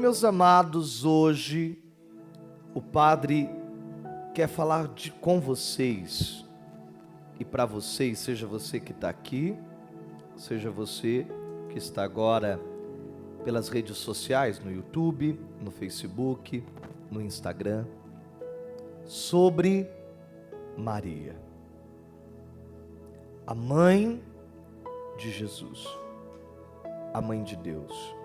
meus amados, hoje o Padre quer falar com vocês e para vocês, seja você que está aqui, seja você que está agora pelas redes sociais, no YouTube, no Facebook, no Instagram, sobre Maria, a mãe de Jesus, a mãe de Deus.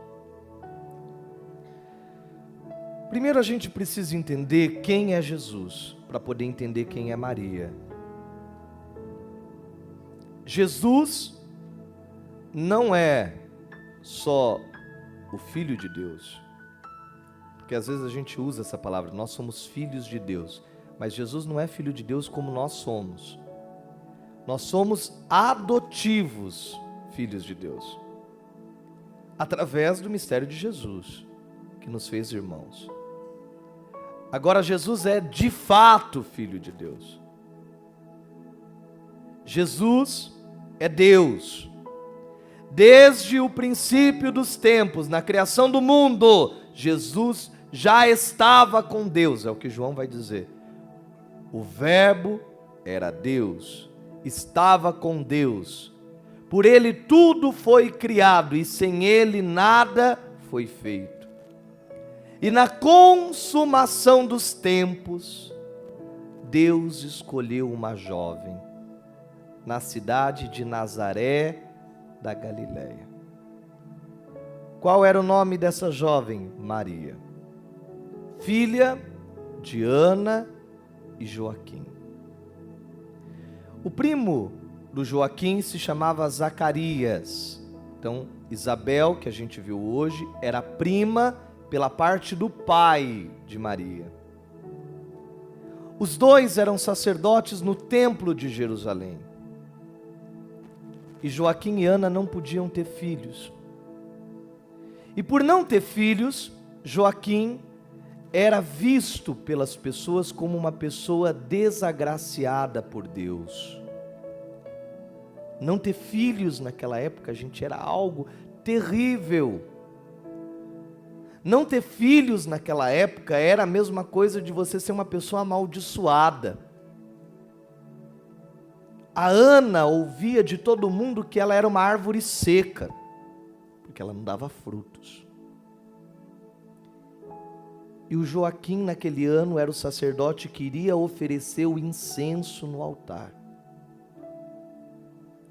Primeiro a gente precisa entender quem é Jesus, para poder entender quem é Maria. Jesus não é só o Filho de Deus, porque às vezes a gente usa essa palavra, nós somos filhos de Deus, mas Jesus não é filho de Deus como nós somos. Nós somos adotivos filhos de Deus, através do mistério de Jesus, que nos fez irmãos. Agora Jesus é de fato Filho de Deus. Jesus é Deus. Desde o princípio dos tempos, na criação do mundo, Jesus já estava com Deus, é o que João vai dizer. O Verbo era Deus, estava com Deus. Por ele tudo foi criado e sem ele nada foi feito. E na consumação dos tempos, Deus escolheu uma jovem na cidade de Nazaré da Galileia. Qual era o nome dessa jovem? Maria, filha de Ana e Joaquim. O primo do Joaquim se chamava Zacarias. Então, Isabel, que a gente viu hoje, era prima pela parte do pai de Maria. Os dois eram sacerdotes no templo de Jerusalém. E Joaquim e Ana não podiam ter filhos. E por não ter filhos, Joaquim era visto pelas pessoas como uma pessoa desagraciada por Deus. Não ter filhos naquela época, gente, era algo terrível. Não ter filhos naquela época era a mesma coisa de você ser uma pessoa amaldiçoada. A Ana ouvia de todo mundo que ela era uma árvore seca, porque ela não dava frutos. E o Joaquim naquele ano era o sacerdote que iria oferecer o incenso no altar.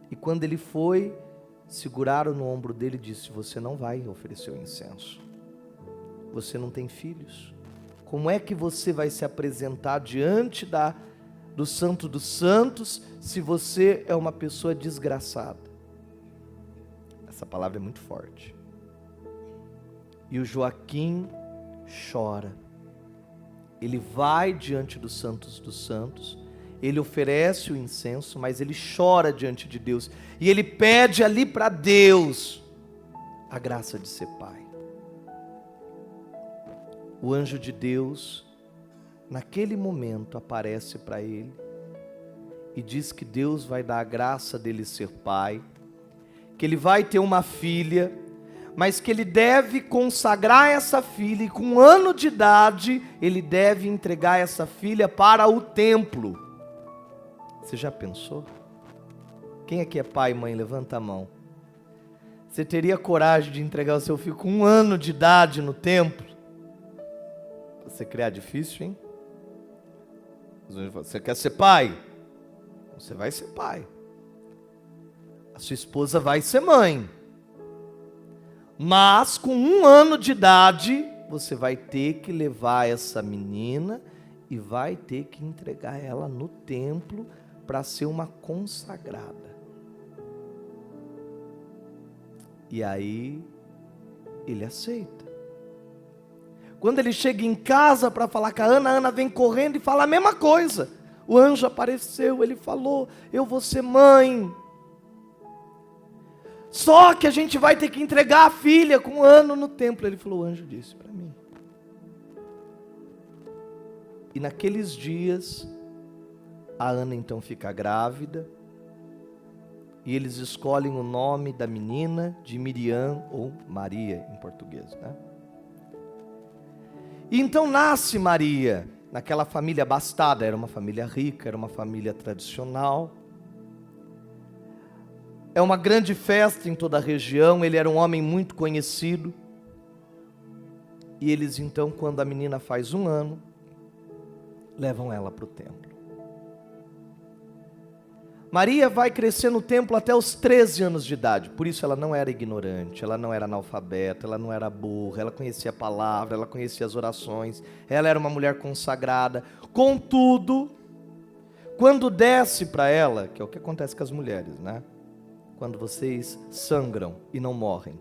E quando ele foi, seguraram no ombro dele e disse: você não vai oferecer o incenso. Você não tem filhos. Como é que você vai se apresentar diante do Santo dos Santos se você é uma pessoa desgraçada? Essa palavra é muito forte. E o Joaquim chora. Ele vai diante do Santos dos Santos, ele oferece o incenso, mas ele chora diante de Deus. E ele pede ali para Deus a graça de ser pai. O anjo de Deus, naquele momento, aparece para ele e diz que Deus vai dar a graça dele ser pai, que ele vai ter uma filha, mas que ele deve consagrar essa filha, e com 1 ano de idade, ele deve entregar essa filha para o templo. Você já pensou? Quem aqui é pai e mãe? Levanta a mão. Você teria coragem de entregar o seu filho com 1 ano de idade no templo? Você criar difícil, hein? Você quer ser pai? Você vai ser pai. A sua esposa vai ser mãe. Mas com 1 ano de idade, você vai ter que levar essa menina e vai ter que entregar ela no templo para ser uma consagrada. E aí, ele aceita. Quando ele chega em casa para falar com a Ana vem correndo e fala a mesma coisa. O anjo apareceu, ele falou: eu vou ser mãe. Só que a gente vai ter que entregar a filha com 1 ano no templo. Ele falou: o anjo disse para mim. E naqueles dias, a Ana então fica grávida. E eles escolhem o nome da menina de Miriam, ou Maria em português, né? E então nasce Maria, naquela família abastada, era uma família rica, era uma família tradicional. É uma grande festa em toda a região, ele era um homem muito conhecido. E eles então, quando a menina faz 1 ano, levam ela para o templo. Maria vai crescer no templo até os 13 anos de idade, por isso ela não era ignorante, ela não era analfabeta, ela não era burra, ela conhecia a palavra, ela conhecia as orações, ela era uma mulher consagrada. Contudo, quando desce para ela, que é o que acontece com as mulheres, né? Quando vocês sangram e não morrem.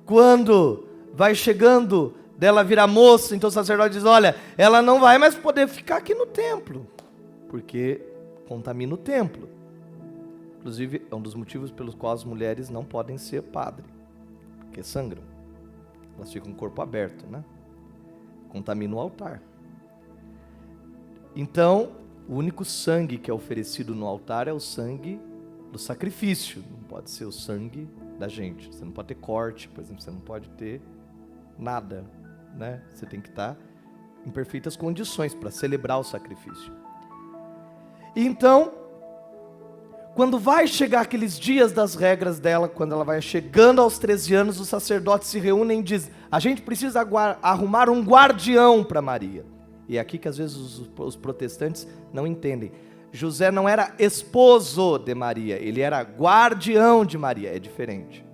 Quando vai chegando dela virar moça, então o sacerdote diz, olha, ela não vai mais poder ficar aqui no templo, porque contamina o templo. Inclusive, é um dos motivos pelos quais as mulheres não podem ser padre, porque sangram. Elas ficam com o corpo aberto, né? Contamina o altar. Então, o único sangue que é oferecido no altar é o sangue do sacrifício, não pode ser o sangue da gente. Você não pode ter corte, por exemplo, você não pode ter nada, né? Você tem que estar em perfeitas condições para celebrar o sacrifício. Então, quando vai chegar aqueles dias das regras dela, quando ela vai chegando aos 13 anos, os sacerdotes se reúnem e dizem, a gente precisa arrumar um guardião para Maria. E é aqui que às vezes os protestantes não entendem. José não era esposo de Maria, ele era guardião de Maria, é diferente.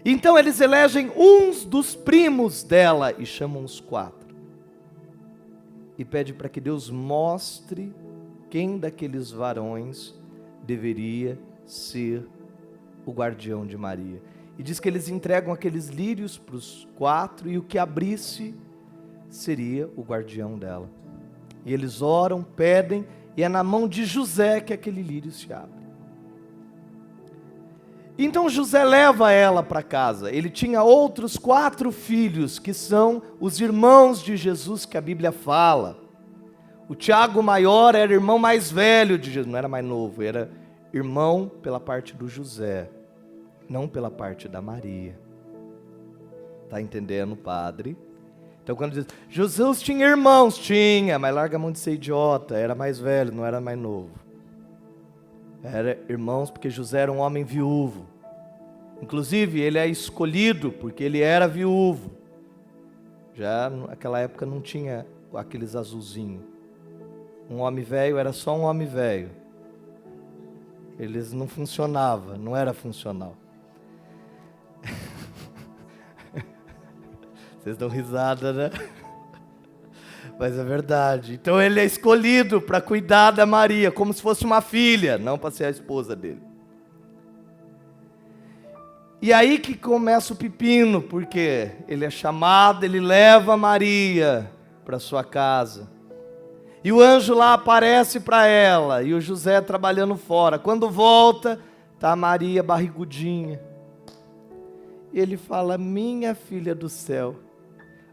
Então eles elegem uns dos primos dela e chamam os 4. E pede para que Deus mostre quem daqueles varões deveria ser o guardião de Maria. E diz que eles entregam aqueles lírios para os 4 e o que abrisse seria o guardião dela. E eles oram, pedem, e é na mão de José que aquele lírio se abre. Então José leva ela para casa. Ele tinha outros 4 filhos, que são os irmãos de Jesus que a Bíblia fala. O Tiago maior era irmão mais velho de Jesus, não era mais novo, era irmão pela parte do José, não pela parte da Maria. Está entendendo, padre? Então quando diz, Jesus tinha irmãos, tinha, mas larga a mão de ser idiota, era mais velho, não era mais novo. Era irmãos porque José era um homem viúvo. Inclusive ele é escolhido porque ele era viúvo. Já naquela época não tinha aqueles azulzinhos. Um homem velho era só um homem velho. Eles não funcionavam, não era funcional. Vocês dão risada, né? Mas é verdade. Então ele é escolhido para cuidar da Maria, como se fosse uma filha, não para ser a esposa dele. E aí que começa o pepino, porque ele é chamado, ele leva Maria para sua casa. E o anjo lá aparece para ela, e o José trabalhando fora. Quando volta, está a Maria barrigudinha. E ele fala, minha filha do céu,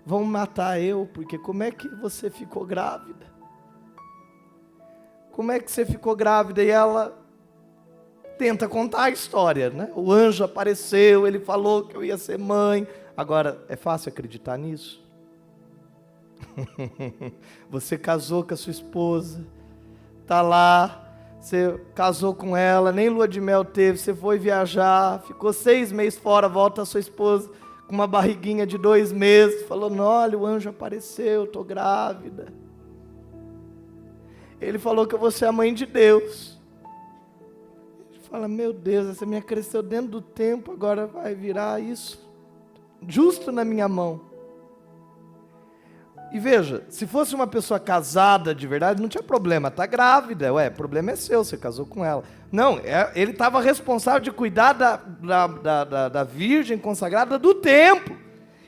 vão matar eu, porque como é que você ficou grávida? Como é que você ficou grávida? E ela tenta contar a história, né? O anjo apareceu, ele falou que eu ia ser mãe. Agora, é fácil acreditar nisso? Você casou com a sua esposa, está lá, você casou com ela, nem lua de mel teve, você foi viajar, ficou 6 meses fora, volta a sua esposa com uma barriguinha de 2 meses, falou, olha, o anjo apareceu, estou grávida. Ele falou que eu vou ser a mãe de Deus. Ele fala, meu Deus, essa minha cresceu dentro do tempo, agora vai virar isso, justo na minha mão. E veja, se fosse uma pessoa casada de verdade, não tinha problema, está grávida, o problema é seu, você casou com ela. Não, ele estava responsável de cuidar da virgem consagrada do templo.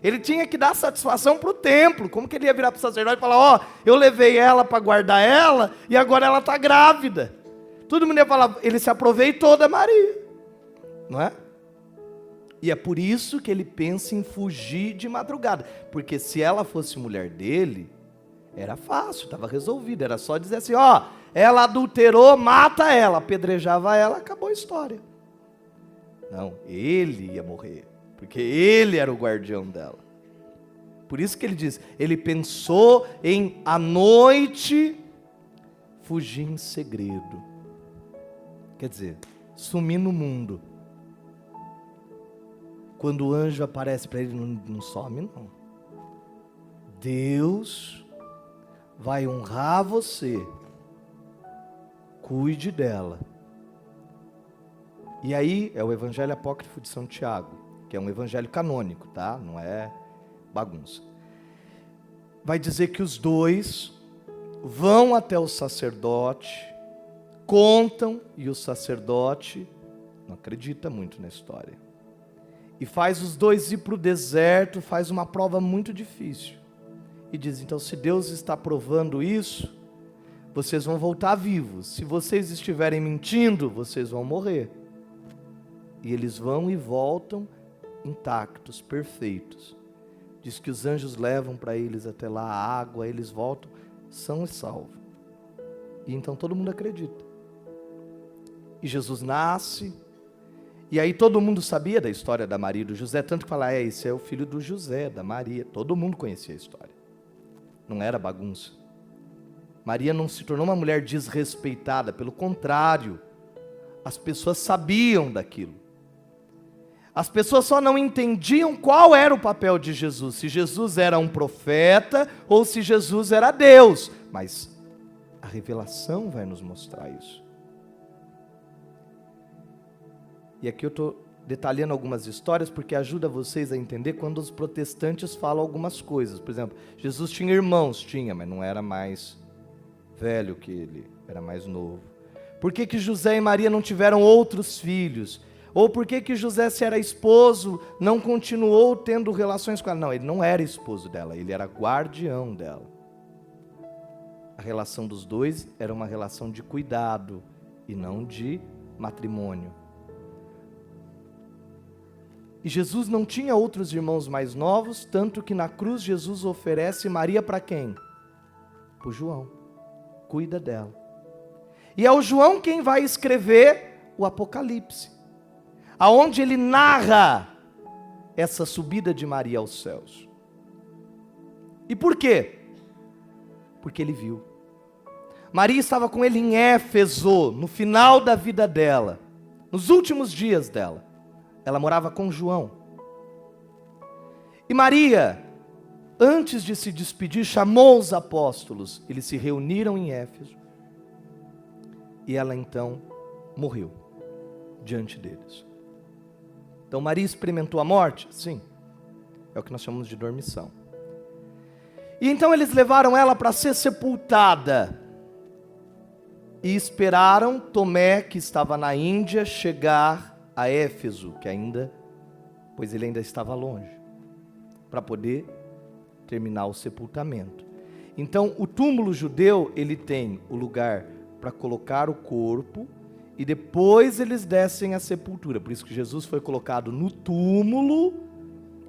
Ele tinha que dar satisfação para o templo. Como que ele ia virar para o sacerdote e falar, eu levei ela para guardar ela e agora ela está grávida. Todo mundo ia falar, ele se aproveitou da Maria, não é? E é por isso que ele pensa em fugir de madrugada. Porque se ela fosse mulher dele, era fácil, estava resolvido. Era só dizer assim, ela adulterou, mata ela. Apedrejava ela, acabou a história. Não, ele ia morrer. porque ele era o guardião dela. Por isso que ele diz, ele pensou em à noite fugir em segredo. Quer dizer, sumir no mundo. Quando o anjo aparece para ele, não some não. Deus vai honrar você. Cuide dela. E aí é o Evangelho Apócrifo de São Tiago, que é um evangelho canônico, tá? Não é bagunça. Vai dizer que os dois vão até o sacerdote, contam, e o sacerdote não acredita muito na história. E faz os dois ir para o deserto, faz uma prova muito difícil. E diz, então, se Deus está provando isso, vocês vão voltar vivos. Se vocês estiverem mentindo, vocês vão morrer. E eles vão e voltam intactos, perfeitos. Diz que os anjos levam para eles até lá a água, eles voltam, são e salvos. E então todo mundo acredita. E Jesus nasce, e aí todo mundo sabia da história da Maria e do José, tanto que fala, esse é o filho do José, da Maria. Todo mundo conhecia a história. Não era bagunça. Maria não se tornou uma mulher desrespeitada, pelo contrário, as pessoas sabiam daquilo. As pessoas só não entendiam qual era o papel de Jesus, se Jesus era um profeta ou se Jesus era Deus, mas a revelação vai nos mostrar isso. E aqui eu estou detalhando algumas histórias porque ajuda vocês a entender quando os protestantes falam algumas coisas. Por exemplo, Jesus tinha irmãos, mas não era mais velho que ele, era mais novo. Por que José e Maria não tiveram outros filhos? Ou por que José, se era esposo, não continuou tendo relações com ela? Não, ele não era esposo dela, ele era guardião dela. A relação dos dois era uma relação de cuidado e não de matrimônio. E Jesus não tinha outros irmãos mais novos, tanto que na cruz Jesus oferece Maria para quem? Para o João. Cuida dela. E é o João quem vai escrever o Apocalipse, aonde ele narra essa subida de Maria aos céus. E por quê? Porque ele viu. Maria estava com ele em Éfeso, no final da vida dela, nos últimos dias dela. Ela morava com João. E Maria, antes de se despedir, chamou os apóstolos. Eles se reuniram em Éfeso. E ela então morreu diante deles. Então Maria experimentou a morte? Sim. É o que nós chamamos de dormição. E então eles levaram ela para ser sepultada. E esperaram Tomé, que estava na Índia, chegar a Éfeso, pois ele ainda estava longe, para poder terminar o sepultamento. Então o túmulo judeu, ele tem o lugar para colocar o corpo, e depois eles descem à sepultura. Por isso que Jesus foi colocado no túmulo,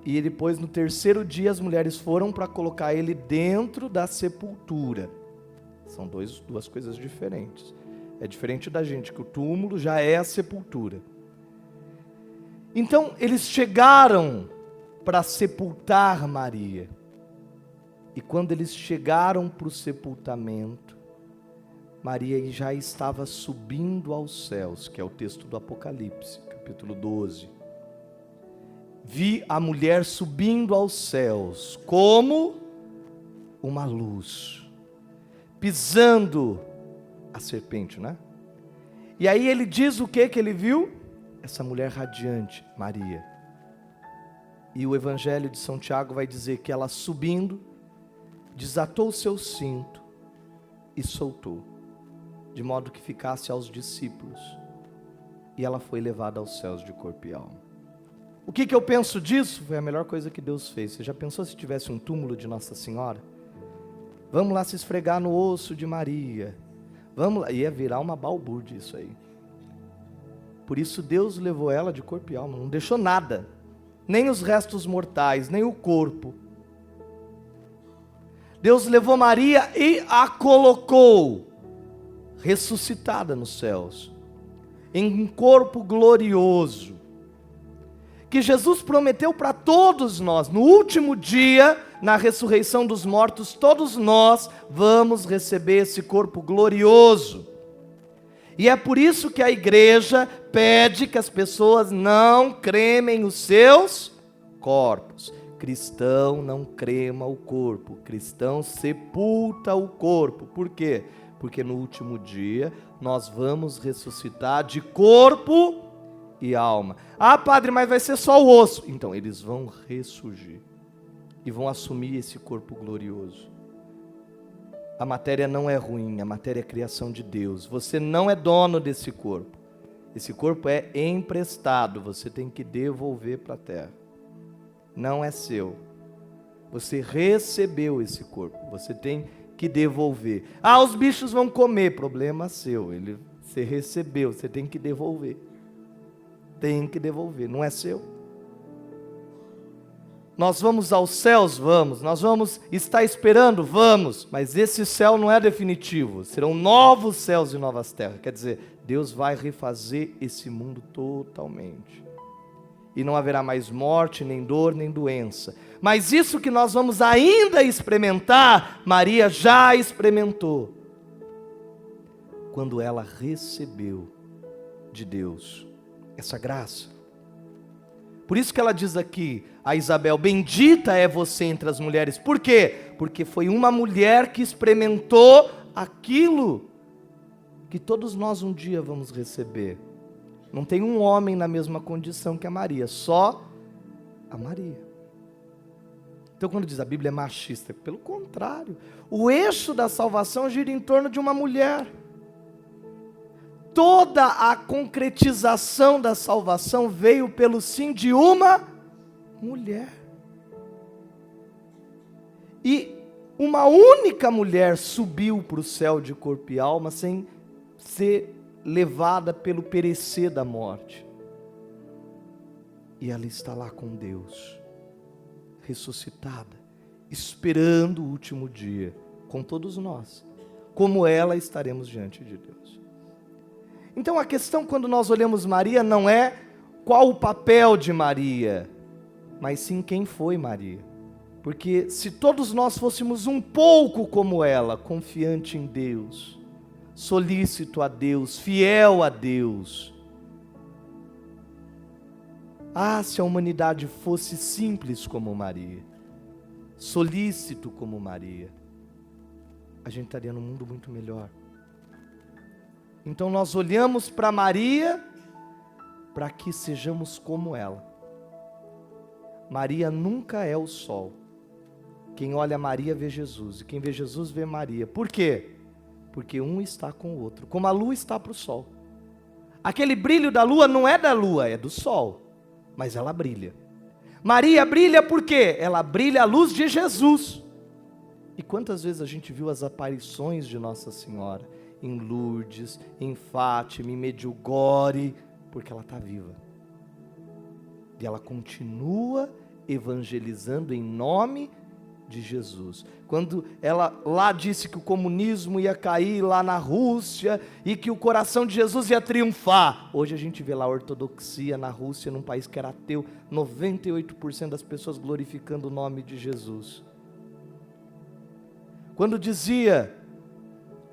e depois no terceiro dia as mulheres foram para colocar ele dentro da sepultura. São duas coisas diferentes. É diferente da gente, que o túmulo já é a sepultura. Então eles chegaram para sepultar Maria. E quando eles chegaram para o sepultamento, Maria já estava subindo aos céus, que é o texto do Apocalipse, capítulo 12. Vi a mulher subindo aos céus, como uma luz, pisando a serpente, né? E aí ele diz o que ele viu? Essa mulher radiante, Maria. E o Evangelho de São Tiago vai dizer que ela subindo, desatou o seu cinto e soltou, de modo que ficasse aos discípulos. E ela foi levada aos céus de corpo e alma. O que eu penso disso? Foi a melhor coisa que Deus fez. Você já pensou se tivesse um túmulo de Nossa Senhora? Vamos lá se esfregar no osso de Maria. Vamos lá. Ia virar uma balbúrdia isso aí. Por isso Deus levou ela de corpo e alma. Não deixou nada. Nem os restos mortais, nem o corpo. Deus levou Maria e a colocou ressuscitada nos céus, em um corpo glorioso. que Jesus prometeu para todos nós. No último dia, na ressurreição dos mortos, todos nós vamos receber esse corpo glorioso. E é por isso que a igreja pede que as pessoas não cremem os seus corpos. Cristão não crema o corpo, cristão sepulta o corpo. Por quê? Porque no último dia nós vamos ressuscitar de corpo e alma. Ah, padre, mas vai ser só o osso. Então, eles vão ressurgir e vão assumir esse corpo glorioso. A matéria não é ruim, a matéria é criação de Deus. Você não é dono desse corpo. Esse corpo é emprestado, você tem que devolver para a terra. Não é seu. Você recebeu esse corpo, você tem que devolver. Ah, os bichos vão comer, problema seu. Você recebeu, você tem que devolver. Tem que devolver, não é seu. Nós vamos aos céus? Vamos. Nós vamos estar esperando? Vamos. Mas esse céu não é definitivo. Serão novos céus e novas terras. Quer dizer, Deus vai refazer esse mundo totalmente. E não haverá mais morte, nem dor, nem doença. Mas isso que nós vamos ainda experimentar, Maria já experimentou. Quando ela recebeu de Deus essa graça. Por isso que ela diz aqui a Isabel, bendita é você entre as mulheres. Por quê? Porque foi uma mulher que experimentou aquilo que todos nós um dia vamos receber. Não tem um homem na mesma condição que a Maria, só a Maria. Então quando diz a Bíblia é machista, pelo contrário, o eixo da salvação gira em torno de uma mulher. Toda a concretização da salvação veio pelo sim de uma mulher. E uma única mulher subiu para o céu de corpo e alma sem ser levada pelo perecer da morte. E ela está lá com Deus, ressuscitada, esperando o último dia, com todos nós. Como ela estaremos diante de Deus. Então a questão quando nós olhamos Maria não é qual o papel de Maria, mas sim quem foi Maria. Porque se todos nós fôssemos um pouco como ela, confiante em Deus, solícito a Deus, fiel a Deus. Ah, se a humanidade fosse simples como Maria, solícito como Maria, a gente estaria num mundo muito melhor. Então nós olhamos para Maria para que sejamos como ela. Maria nunca é o sol. Quem olha Maria vê Jesus, e quem vê Jesus vê Maria. Por quê? Porque um está com o outro, como a lua está para o sol. Aquele brilho da lua não é da lua, é do sol, mas ela brilha. Maria brilha por quê? Ela brilha à luz de Jesus. E quantas vezes a gente viu as aparições de Nossa Senhora? Em Lourdes, em Fátima, em Medjugorje, porque ela está viva. E ela continua evangelizando em nome de Jesus. Quando ela lá disse que o comunismo ia cair lá na Rússia e que o coração de Jesus ia triunfar. Hoje a gente vê lá a ortodoxia na Rússia, num país que era ateu, 98% das pessoas glorificando o nome de Jesus. Quando dizia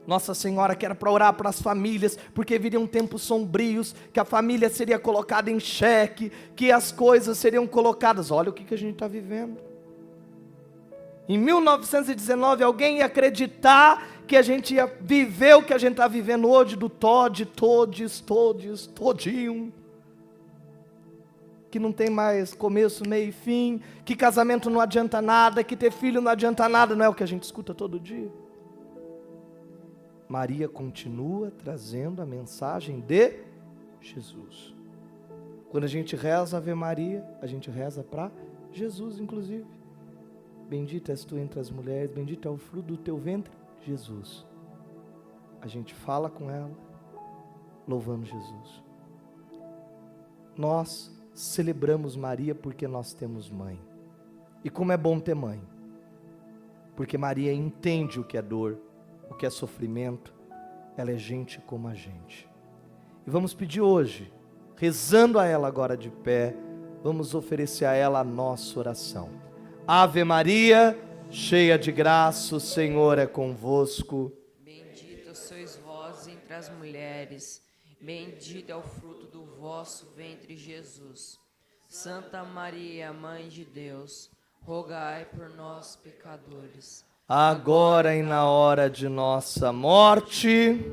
Nossa Senhora que era para orar para as famílias, porque viriam tempos sombrios, que a família seria colocada em xeque, que as coisas seriam colocadas. Olha o que a gente está vivendo. Em 1919, alguém ia acreditar que a gente ia viver o que a gente está vivendo hoje, do todes, todinho. Que não tem mais começo, meio e fim, que casamento não adianta nada, que ter filho não adianta nada, não é o que a gente escuta todo dia? Maria continua trazendo a mensagem de Jesus. Quando a gente reza a Ave Maria, a gente reza para Jesus, inclusive. Bendita és tu entre as mulheres, bendito é o fruto do teu ventre, Jesus. A gente fala com ela, louvando Jesus. Nós celebramos Maria porque nós temos mãe. E como é bom ter mãe. Porque Maria entende o que é dor, o que é sofrimento, ela é gente como a gente. E vamos pedir hoje, rezando a ela agora de pé, vamos oferecer a ela a nossa oração. Ave Maria, cheia de graça, o Senhor é convosco. Bendita sois vós entre as mulheres, bendito é o fruto do vosso ventre, Jesus. Santa Maria, Mãe de Deus, rogai por nós, pecadores, Agora e na hora de nossa morte.